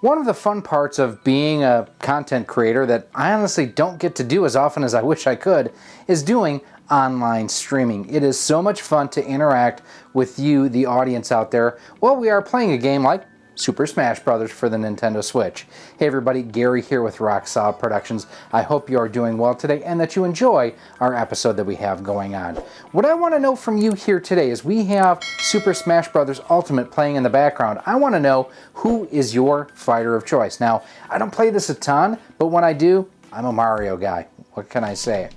One of the fun parts of being a content creator that I honestly don't get to do as often as I wish I could is doing online streaming. It is so much fun to interact with you, the audience out there, while we are playing a game like Super Smash Bros. For the Nintendo Switch. Hey everybody, Gary here with Rock Solid Productions. I hope you are doing well today and that you enjoy our episode that we have going on. What I want to know from you here today is we have Super Smash Bros. Ultimate playing in the background. I want to know who is your fighter of choice. Now, I don't play this a ton, but when I do, I'm a Mario guy. What can I say?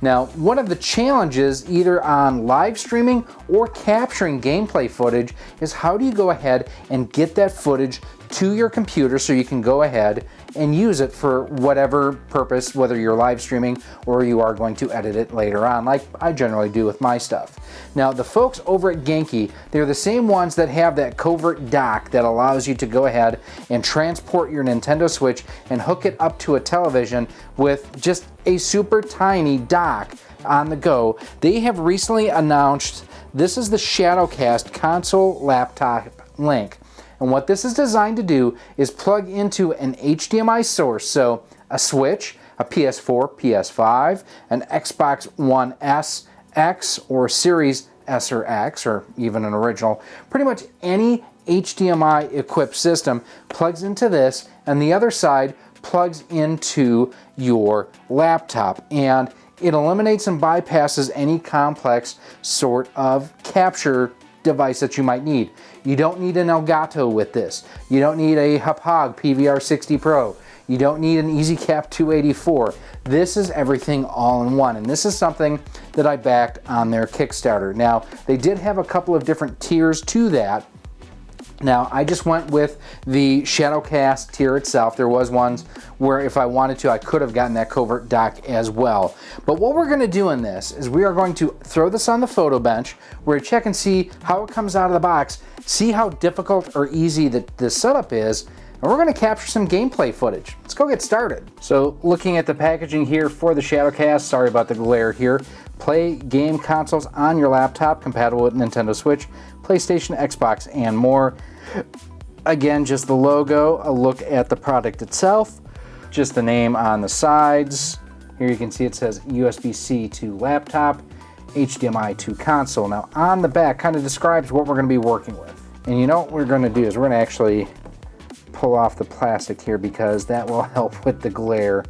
Now, one of the challenges either on live streaming or capturing gameplay footage is how do you go ahead and get that footage to your computer so you can go ahead and use it for whatever purpose, whether you're live streaming or you are going to edit it later on, like I generally do with my stuff. Now, the folks over at Genki, they're the same ones that have that covert dock that allows you to go ahead and transport your Nintendo Switch and hook it up to a television with just a super tiny dock on the go. They have recently announced this is the ShadowCast console laptop link. And what this is designed to do is plug into an HDMI source, so a Switch, a PS4, PS5, an Xbox One S, X, or Series S or X, or even an original. Pretty much any HDMI equipped system plugs into this, and the other side plugs into your laptop. And it eliminates and bypasses any complex sort of capture device that you might need. You don't need an Elgato with this. You don't need a Hauppauge PVR60 Pro. You don't need an EasyCap 284. This is everything all in one, and this is something that I backed on their Kickstarter. Now, they did have a couple of different tiers to that. Now, I just went with the ShadowCast tier itself. There was ones where if I wanted to, I could have gotten that covert dock as well. But what we're going to do in this is we are going to throw this on the photo bench. We're going to check and see how it comes out of the box, see how difficult or easy the setup is, and we're going to capture some gameplay footage. Let's go get started. So, looking at the packaging here for the ShadowCast, sorry about the glare here. Play game consoles on your laptop, compatible with Nintendo Switch, PlayStation, Xbox, and more. Again, just the logo, a look at the product itself, just the name on the sides. Here you can see it says USB-C to laptop, HDMI to console. Now on the back kind of describes what we're going to be working with. And you know what we're going to do is we're going to actually pull off the plastic here because that will help with the glare.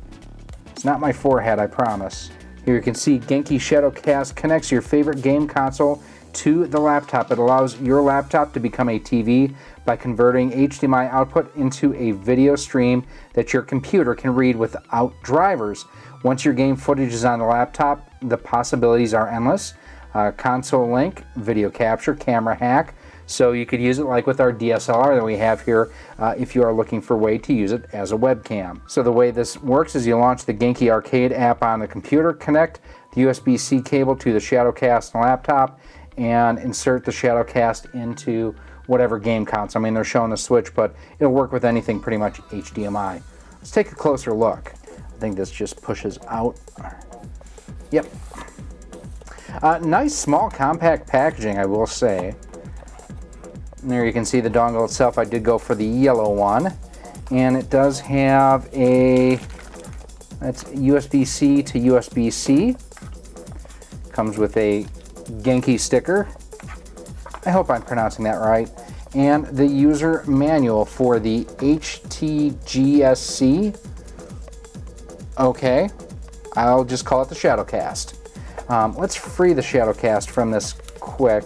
It's not my forehead, I promise. Here you can see Genki Shadowcast connects your favorite game console to the laptop. It allows your laptop to become a TV by converting HDMI output into a video stream that your computer can read without drivers. Once your game footage is on the laptop, the possibilities are endless. Console link, video capture, camera hack. So you could use it like with our DSLR that we have here if you are looking for a way to use it as a webcam. So the way this works is you launch the Genki Arcade app on the computer, connect the USB-C cable to the ShadowCast laptop, and insert the ShadowCast into whatever game console. I mean, they're showing the Switch, but it'll work with anything pretty much HDMI. Let's take a closer look. I think this just pushes out. Yep. Nice small compact packaging, I will say. And there you can see the dongle itself. I did go for the yellow one, and it does have that's USB-C to USB-C. Comes with a Genki sticker. I hope I'm pronouncing that right. And the user manual for the HTGSC. Okay, I'll just call it the ShadowCast. Let's free the ShadowCast from this quick.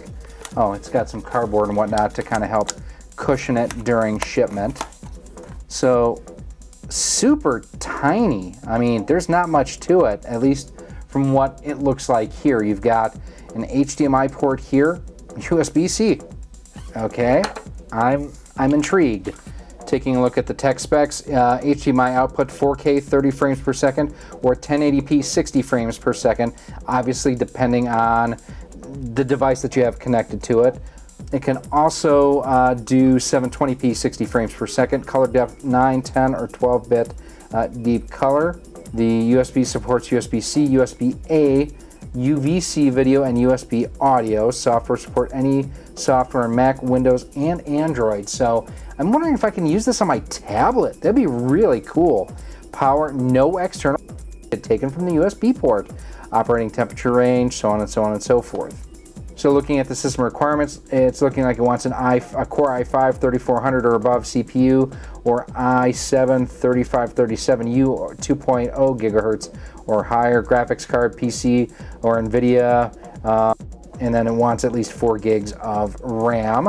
Oh, it's got some cardboard and whatnot to kind of help cushion it during shipment. So, super tiny. I mean, there's not much to it, at least from what it looks like here. You've got an HDMI port here, USB-C. Okay, I'm intrigued. Taking a look at the tech specs, HDMI output 4K 30 frames per second or 1080p 60 frames per second, obviously depending on the device that you have connected to it. It can also do 720p 60 frames per second, color depth 9, 10, or 12-bit deep color. The USB supports USB-C, USB-A, UVC video and USB audio. Software support any software on Mac, Windows, and Android. So I'm wondering if I can use this on my tablet. That'd be really cool. Power, no external, taken from the USB port. Operating temperature range, so on and so on and so forth. So looking at the system requirements, it's looking like it wants a Core i5 3400 or above CPU, or i7 3537U or 2.0 gigahertz or higher, graphics card, PC or NVIDIA, and then it wants at least 4 gigs of RAM.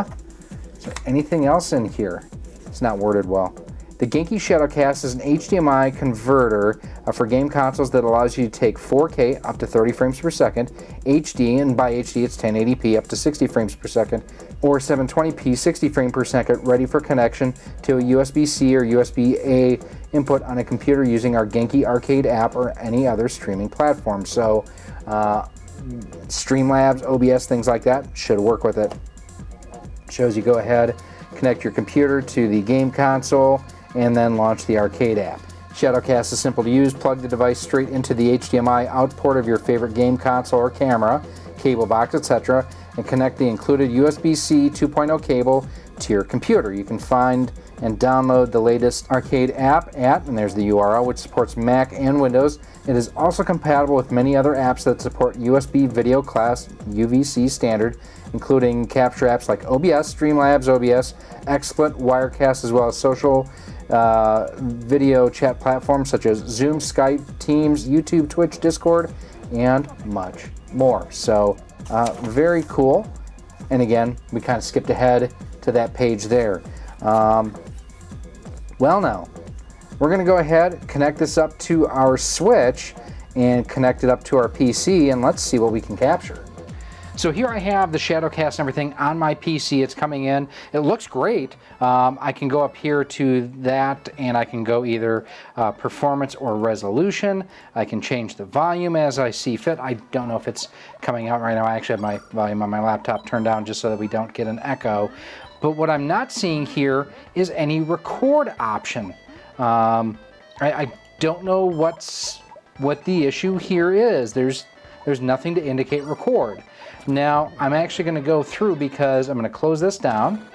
Is there anything else in here? It's not worded well. The Genki Shadowcast is an HDMI converter for game consoles that allows you to take 4K up to 30 frames per second, HD, and by HD it's 1080p up to 60 frames per second, or 720p 60 frames per second, ready for connection to a USB-C or USB-A input on a computer using our Genki Arcade app or any other streaming platform. So Streamlabs, OBS, things like that should work with it. Shows you go ahead, connect your computer to the game console, and then launch the arcade app. Shadowcast is simple to use. Plug the device straight into the HDMI out port of your favorite game console or camera, cable box, etc., and connect the included USB-C 2.0 cable to your computer. You can find and download the latest arcade app at, and there's the URL, which supports Mac and Windows. It is also compatible with many other apps that support USB video class UVC standard, including capture apps like OBS, Streamlabs OBS, XSplit, Wirecast, as well as social video chat platforms such as Zoom, Skype, Teams, YouTube, Twitch, Discord, and much more. So very cool. And again, we kind of skipped ahead to that page there. Well, now we're going to go ahead, connect this up to our Switch and connect it up to our PC, and let's see what we can capture. So here I have the Shadowcast and everything on my PC. It's coming in. It looks great. I can go up here to that and I can go either performance or resolution. I can change the volume as I see fit. I don't know if it's coming out right now. I actually have my volume on my laptop turned down just so that we don't get an echo. But what I'm not seeing here is any record option. I don't know what the issue here is. There's nothing to indicate record. Now, I'm actually going to go through because I'm going to close this down.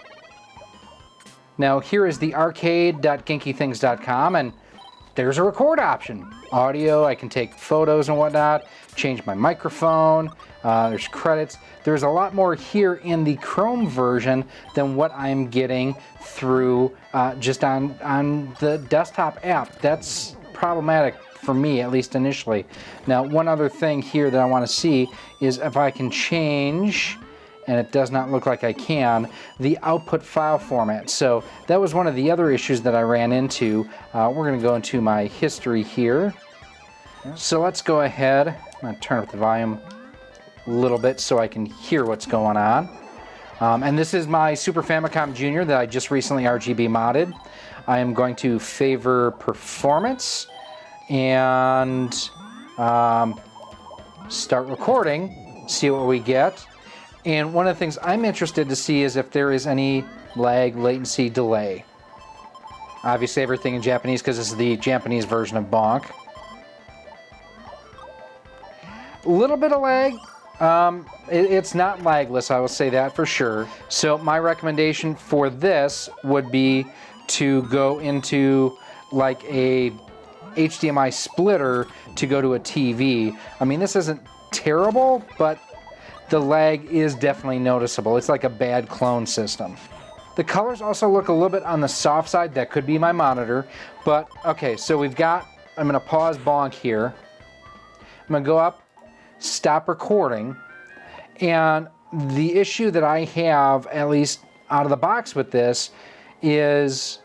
Now, here is the arcade.genkithings.com, and there's a record option. Audio, I can take photos and whatnot, change my microphone, there's credits. There's a lot more here in the Chrome version than what I'm getting through just on the desktop app. That's problematic for me, at least initially. Now, one other thing here that I want to see is if I can change, and it does not look like I can, the output file format. So that was one of the other issues that I ran into. We're going to go into my history here. So let's go ahead. I'm going to turn up the volume a little bit so I can hear what's going on. And this is my Super Famicom Junior that I just recently RGB modded. I am going to favor performance and start recording, see what we get. And one of the things I'm interested to see is if there is any lag, latency, delay. Obviously everything in Japanese because this is the Japanese version of Bonk. A little bit of lag. It's not lagless, I will say that for sure. So my recommendation for this would be to go into like a HDMI splitter to go to a TV. I mean, this isn't terrible, but the lag is definitely noticeable. It's like a bad clone system. The colors also look a little bit on the soft side. That could be my monitor, but okay, so we've got, I'm gonna pause Bonk here. I'm gonna go up, stop recording, and the issue that I have, at least out of the box with this, is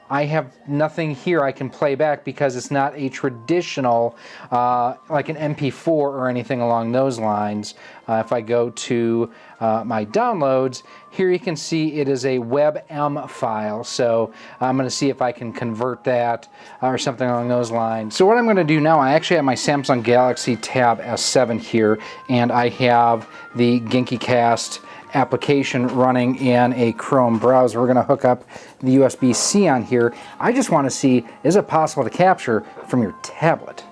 I have nothing here I can play back because it's not a traditional, like an MP4 or anything along those lines. If I go to my downloads, here you can see it is a WebM file. So I'm going to see if I can convert that or something along those lines. So what I'm going to do now, I actually have my Samsung Galaxy Tab S7 here, and I have the Genki Cast application running in a Chrome browser. We're going to hook up the USB-C on here. I just want to see, is it possible to capture from your tablet?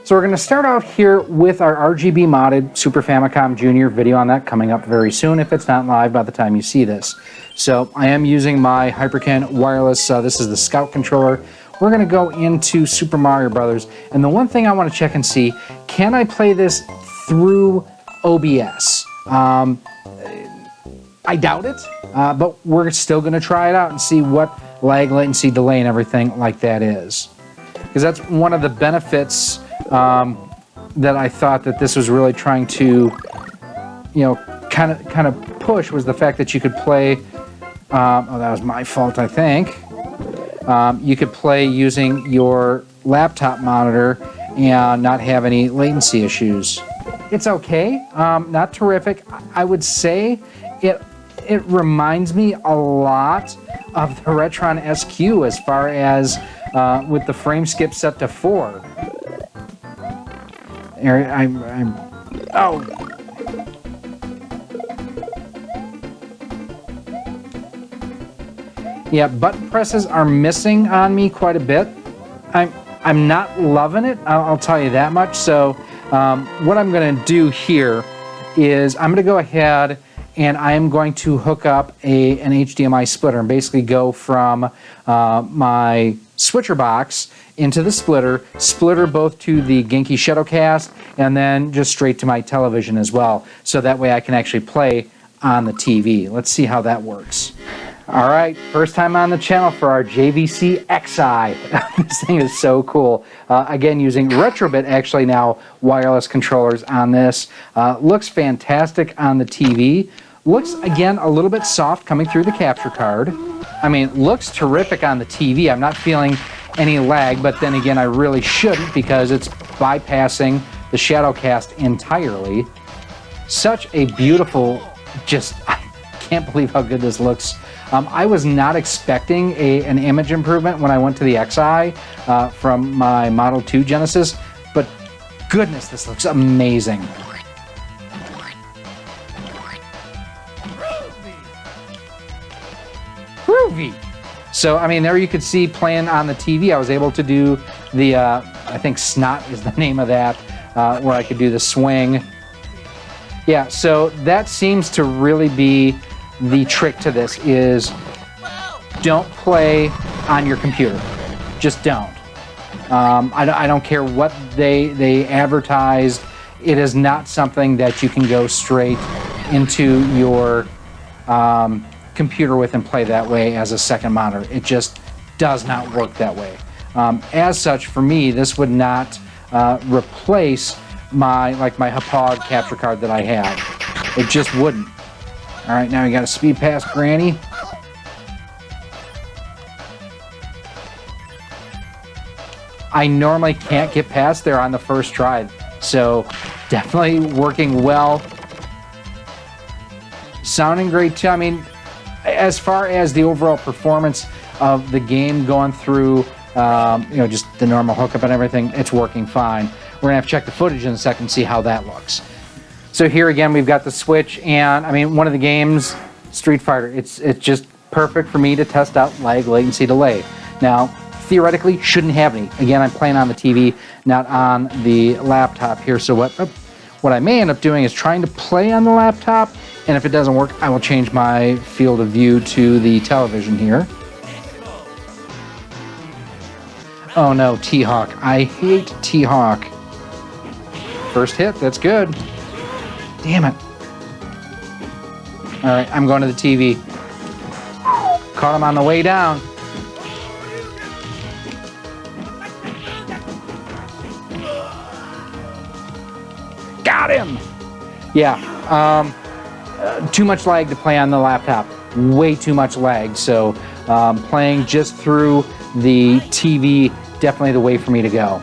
So we're going to start out here with our RGB modded Super Famicom Junior, video on that coming up very soon if it's not live by the time you see this. So I am using my Hyperkin wireless, this is the Scout controller. We're going to go into Super Mario Brothers, and the one thing I want to check and see, can I play this through OBS? I doubt it, but we're still going to try it out and see what lag, latency, delay, and everything like that is. Because that's one of the benefits that I thought that this was really trying to, you know, kind of push, was the fact that you could play. Oh, that was my fault, I think. You could play using your laptop monitor and not have any latency issues. It's okay, not terrific. I would say it reminds me a lot of the Retron SQ as far as with the frame skip set to 4. Oh. Yeah, button presses are missing on me quite a bit. I'm not loving it, I'll tell you that much. So what I'm going to do here is I'm going to go ahead and I'm going to hook up an HDMI splitter and basically go from my switcher box into the splitter both to the Genki Shadowcast and then just straight to my television as well. So that way I can actually play on the TV. Let's see how that works. All right, first time on the channel for our JVC XI. This thing is so cool. Again, using Retrobit actually now wireless controllers on this. Looks fantastic on the TV. Looks, again, a little bit soft coming through the capture card. I mean, looks terrific on the TV. I'm not feeling any lag, but then again, I really shouldn't because it's bypassing the Shadowcast entirely. Such a beautiful, I can't believe how good this looks. I was not expecting an image improvement when I went to the XI from my Model 2 Genesis, but goodness, this looks amazing. Groovy! So, I mean, there you could see playing on the TV, I was able to do the, I think Snot is the name of that, where I could do the swing. Yeah, so that seems to really be the trick to this, is don't play on your computer. Just don't. I don't care what they advertised. It is not something that you can go straight into your computer with and play that way as a second monitor. It just does not work that way. As such, for me, this would not replace my Hapag capture card that I have. It just wouldn't. All right, now we got to speed past Granny. I normally can't get past there on the first try, so definitely working well. Sounding great too. I mean, as far as the overall performance of the game going through, just the normal hookup and everything, it's working fine. We're gonna have to check the footage in a second and see how that looks. So here again, we've got the Switch, and I mean, one of the games, Street Fighter, it's just perfect for me to test out lag, latency, delay. Now, theoretically, shouldn't have any. Again, I'm playing on the TV, not on the laptop here. So what I may end up doing is trying to play on the laptop, and if it doesn't work, I will change my field of view to the television here. Oh no, T-Hawk. I hate T-Hawk. First hit, that's good. Damn it. All right, I'm going to the TV. Caught him on the way down. Got him! Yeah, too much lag to play on the laptop. Way too much lag, so playing just through the TV, definitely the way for me to go.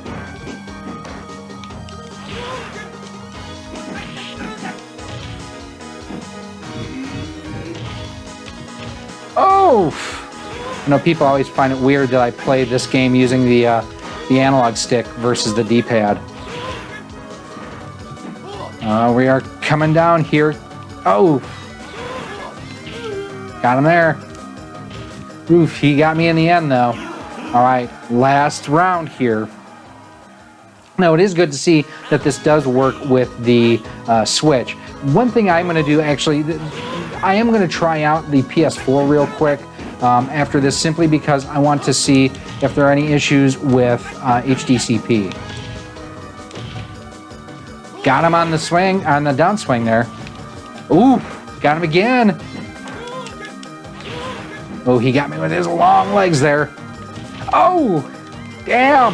Oh! I know people always find it weird that I play this game using the analog stick versus the D-pad. We are coming down here. Oh! Got him there. Oof, he got me in the end, though. All right, last round here. Now, it is good to see that this does work with the Switch. One thing I'm going to do, actually, I am going to try out the PS4 real quick after this, simply because I want to see if there are any issues with HDCP. Got him on the swing, on the downswing there. Ooh, got him again. Oh, he got me with his long legs there. Oh, damn.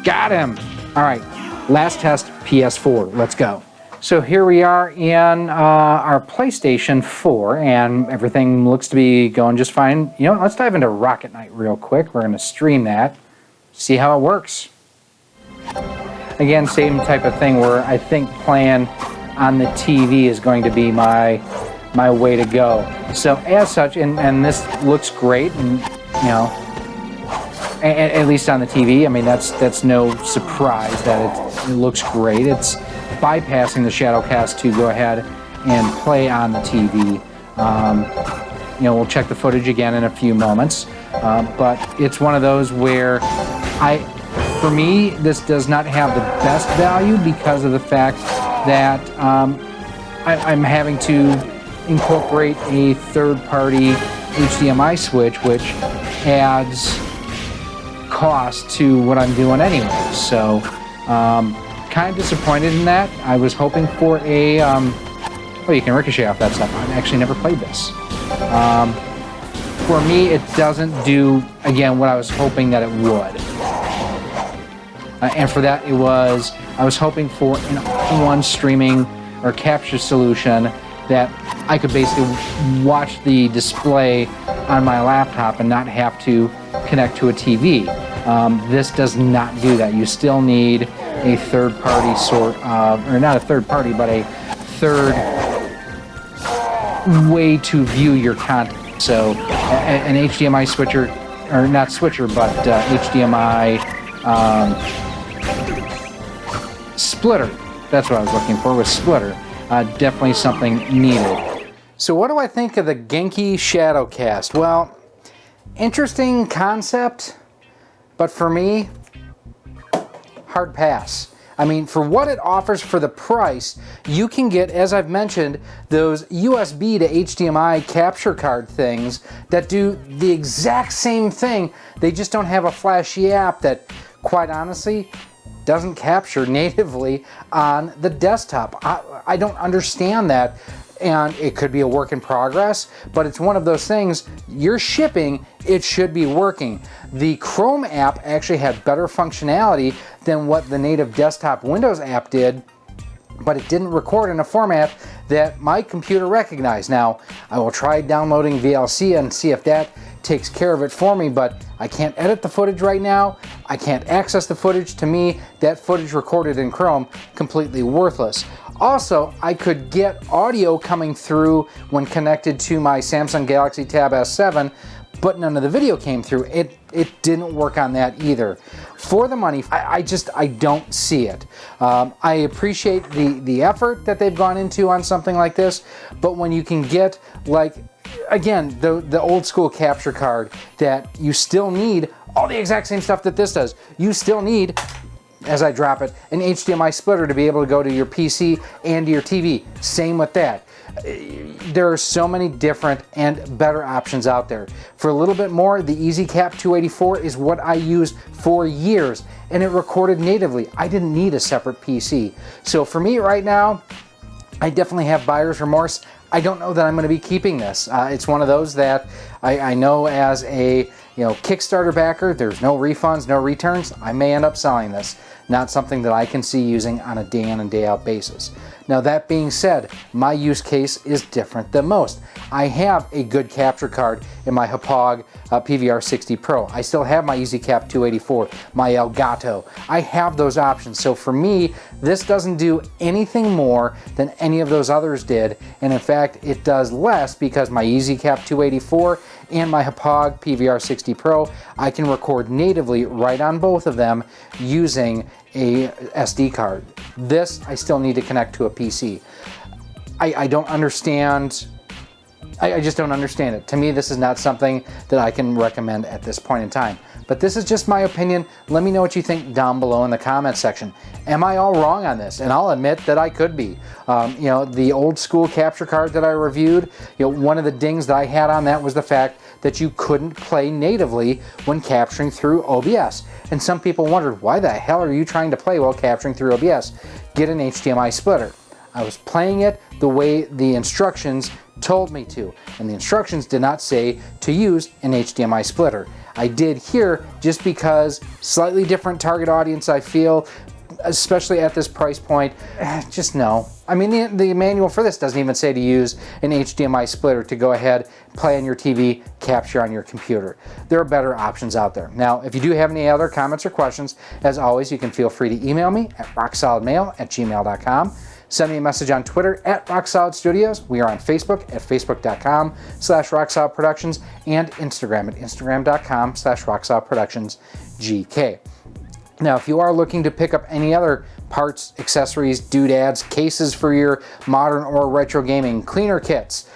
Got him. All right, last test, PS4. Let's go. So here we are in our PlayStation 4, and everything looks to be going just fine. You know, let's dive into Rocket Knight real quick. We're going to stream that, see how it works. Again, same type of thing where I think playing on the TV is going to be my way to go. So as such, and this looks great, and you know, at least on the TV. I mean, that's no surprise that it looks great. It's bypassing the Shadowcast to go ahead and play on the TV. You know, we'll check the footage again in a few moments, but it's one of those where for me, this does not have the best value because of the fact that I'm having to incorporate a third-party HDMI switch, which adds cost to what I'm doing anyway. So, kind of disappointed in that. I was hoping for a, oh, you can ricochet off that stuff. I've actually never played this. For me, it doesn't do, again, what I was hoping that it would. And for that, I was hoping for an all-in-one streaming or capture solution that I could basically watch the display on my laptop and not have to connect to a TV. This does not do that. You still need a third-party sort of, or not a third party, but a third way to view your content. So an HDMI switcher, or not switcher, but HDMI splitter. That's what I was looking for, was splitter. Definitely something needed. So what do I think of the Genki Shadowcast? Well, interesting concept, but for me, hard pass. I mean, for what it offers for the price, you can get, as I've mentioned, those USB to HDMI capture card things that do the exact same thing. They just don't have a flashy app that, quite honestly, doesn't capture natively on the desktop. I don't understand that, and it could be a work in progress, but it's one of those things, you're shipping, it should be working. The Chrome app actually had better functionality than what the native desktop Windows app did, but it didn't record in a format that my computer recognized. Now, I will try downloading VLC and see if that takes care of it for me, but I can't edit the footage right now. I can't access the footage. To me, that footage recorded in Chrome, completely worthless. Also, I could get audio coming through when connected to my Samsung Galaxy Tab S7, but none of the video came through. It didn't work on that either. For the money, I don't see it. I appreciate the effort that they've gone into on something like this, but when you can get, like, again, the old school capture card that you still need all the exact same stuff that this does. You still need, as I drop it, an HDMI splitter to be able to go to your PC and to your TV. Same with that. There are so many different and better options out there. For a little bit more, the EasyCap 284 is what I used for years, and it recorded natively. I didn't need a separate PC. So for me right now, I definitely have buyer's remorse. I don't know that I'm going to be keeping this. It's one of those that I know as a Kickstarter backer, there's no refunds, no returns. I may end up selling this. Not something that I can see using on a day in and day out basis. Now that being said, my use case is different than most. I have a good capture card in my Hauppauge PVR60 Pro. I still have my EasyCap 284, my Elgato. I have those options. So for me, this doesn't do anything more than any of those others did. And in fact, it does less because my EasyCap 284 and my Hauppauge PVR60 Pro, I can record natively right on both of them using a SD card. This, I still need to connect to a PC. I don't understand. I just don't understand it. To me, this is not something that I can recommend at this point in time. But this is just my opinion. Let me know what you think down below in the comment section. Am I all wrong on this? And I'll admit that I could be. You know, the old school capture card that I reviewed, you know, one of the dings that I had on that was the fact that you couldn't play natively when capturing through OBS. And some people wondered, why the hell are you trying to play while capturing through OBS? Get an HDMI splitter. I was playing it the way the instructions told me to, and the instructions did not say to use an HDMI splitter. I did here just because slightly different target audience, I feel, especially at this price point. Just no. I mean, the manual for this doesn't even say to use an HDMI splitter to go ahead, play on your TV, capture on your computer. There are better options out there. Now, if you do have any other comments or questions, as always, you can feel free to email me at rocksolidmail@gmail.com. Send me a message on Twitter at RockSolidStudios. We are on Facebook at facebook.com/RockSolidProductions and Instagram at instagram.com/RockSolidProductionsGK. Now, if you are looking to pick up any other parts, accessories, doodads, cases for your modern or retro gaming, cleaner kits,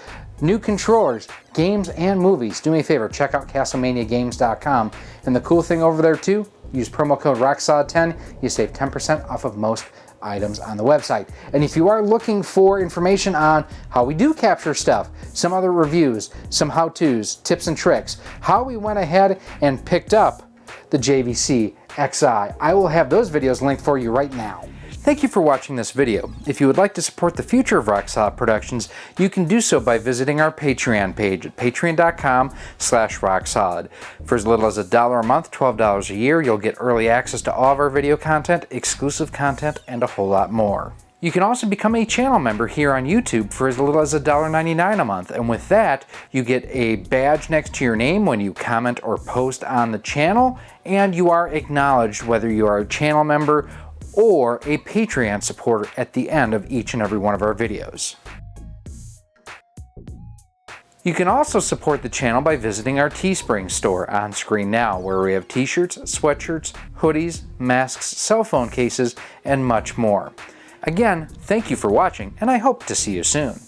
new controllers, games, and movies, do me a favor, check out CastlemaniaGames.com. And the cool thing over there too, use promo code RockSolid10, you save 10% off of most items on the website. And if you are looking for information on how we do capture stuff, some other reviews, some how-tos, tips and tricks, how we went ahead and picked up the JVC XI, I will have those videos linked for you right now. Thank you for watching this video. If you would like to support the future of Rock Solid Productions, you can do so by visiting our Patreon page at patreon.com/rocksolid. For as little as $1 a month, $12 a year, you'll get early access to all of our video content, exclusive content, and a whole lot more. You can also become a channel member here on YouTube for as little as $1.99 a month, and with that, you get a badge next to your name when you comment or post on the channel, and you are acknowledged whether you are a channel member or a Patreon supporter at the end of each and every one of our videos. You can also support the channel by visiting our Teespring store on screen now, where we have t-shirts, sweatshirts, hoodies, masks, cell phone cases, and much more. Again, thank you for watching, and I hope to see you soon.